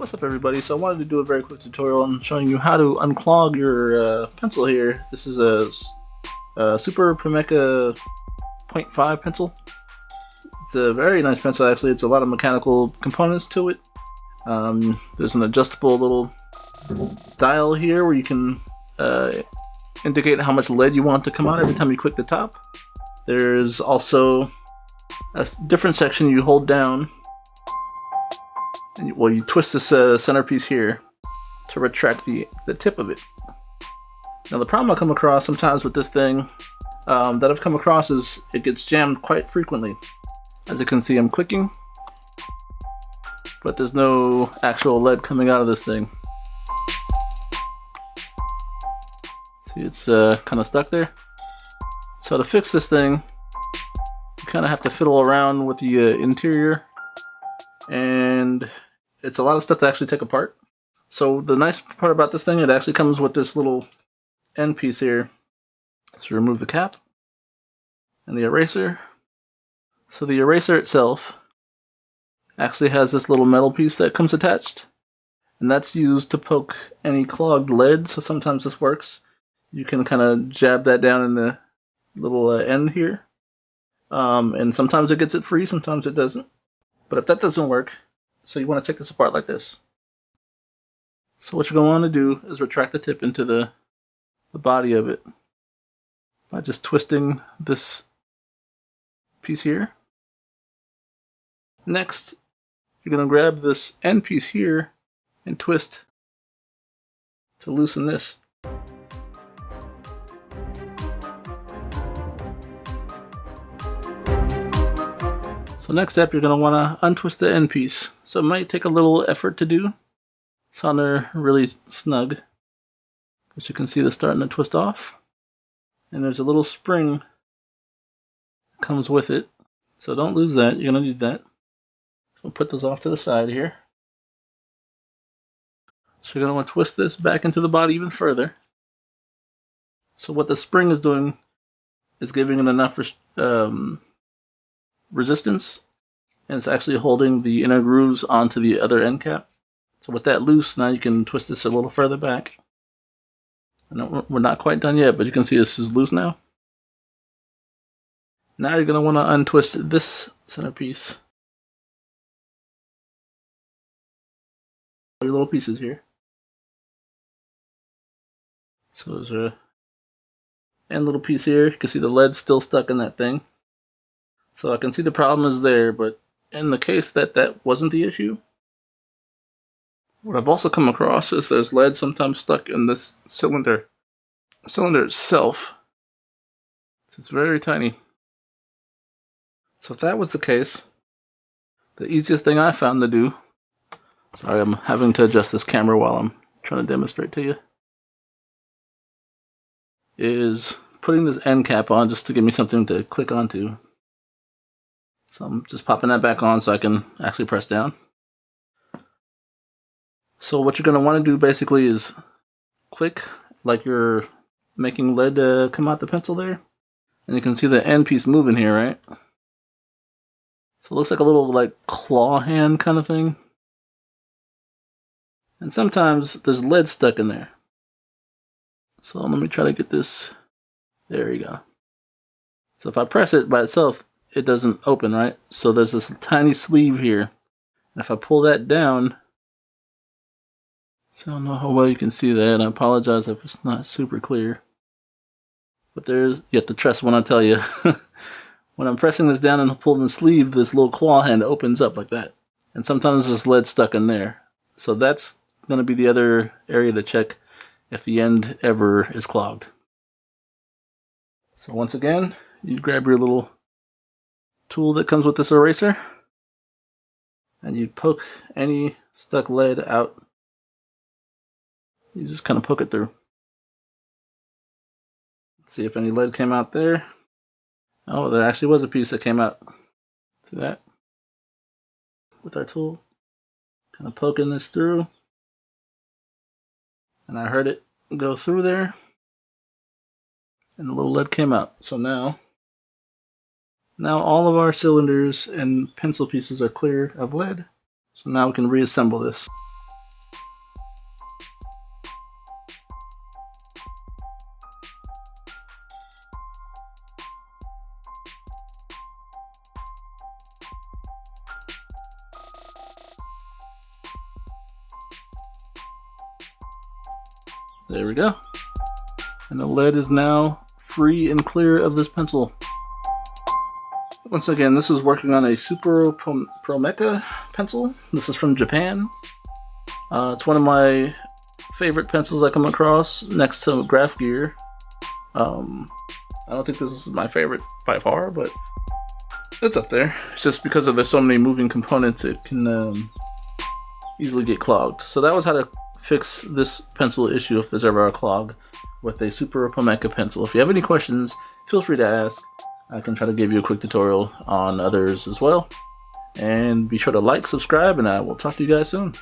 What's up everybody? So I wanted to do a very quick tutorial on showing you how to unclog your pencil here. This is a Super Promech 0.5 pencil. It's a very nice pencil actually. It's a lot of mechanical components to it. There's an adjustable little dial here where you can indicate how much lead you want to come out every time you click the top. There's also a different section you hold down. And you twist this centerpiece here to retract the tip of it. Now the problem I come across sometimes with this thing that I've come across is it gets jammed quite frequently. As you can see, I'm clicking, but there's no actual lead coming out of this thing. See, it's kind of stuck there. So to fix this thing, you kind of have to fiddle around with the interior, and it's a lot of stuff to actually take apart. So the nice part about this thing, it actually comes with this little end piece here. So remove the cap and the eraser. So the eraser itself actually has this little metal piece that comes attached, and that's used to poke any clogged lead. So sometimes this works. You can kind of jab that down in the little end here, and sometimes it gets it free, sometimes it doesn't. But if that doesn't work, so you want to take this apart like this. So what you're going to want to do is retract the tip into the body of it by just twisting this piece here. Next, you're going to grab this end piece here and twist to loosen this. So next step, you're going to want to untwist the end piece. So it might take a little effort to do. It's on there really snug, but you can see they're starting to twist off. And there's a little spring that comes with it. So don't lose that, you're going to need that. So we'll put this off to the side here. So you're going to want to twist this back into the body even further. So what the spring is doing is giving it enough resistance, and it's actually holding the inner grooves onto the other end cap. So with that loose, now you can twist this a little further back. And we're not quite done yet, but you can see this is loose now. Now you're going to want to untwist this centerpiece. Your little pieces here. So there's a end little piece here. You can see the lead still stuck in that thing. So I can see the problem is there, but in the case that that wasn't the issue, what I've also come across is there's lead sometimes stuck in this cylinder itself. It's very tiny. So if that was the case, the easiest thing I found to do, sorry, I'm having to adjust this camera while I'm trying to demonstrate to you, is putting this end cap on just to give me something to click onto. So I'm just popping that back on so I can actually press down. So what you're going to want to do basically is click like you're making lead come out the pencil there. And you can see the end piece moving here, right? So it looks like a little like claw hand kind of thing. And sometimes there's lead stuck in there. So let me try to get this. There you go. So if I press it by itself, it doesn't open, right? So there's this tiny sleeve here. And if I pull that down, so I don't know how well you can see that, and I apologize if it's not super clear. But you have to trust when I tell you. When I'm pressing this down and pulling the sleeve, this little claw hand opens up like that. And sometimes there's lead stuck in there. So that's going to be the other area to check if the end ever is clogged. So once again, you grab your little tool that comes with this eraser, and you poke any stuck lead out. You just kind of poke it through. See if any lead came out there. Oh, there actually was a piece that came out. See that? With our tool, kind of poking this through, and I heard it go through there, and a little lead came out. So now all of our cylinders and pencil pieces are clear of lead. So now we can reassemble this. There we go. And the lead is now free and clear of this pencil. Once again, this is working on a Super Promech pencil. This is from Japan. It's one of my favorite pencils I come across next to Graph Gear. I don't think this is my favorite by far, but it's up there. It's just because there's so many moving components, it can easily get clogged. So that was how to fix this pencil issue if there's ever a clog with a Super Promech pencil. If you have any questions, feel free to ask. I can try to give you a quick tutorial on others as well. And be sure to like, subscribe, and I will talk to you guys soon.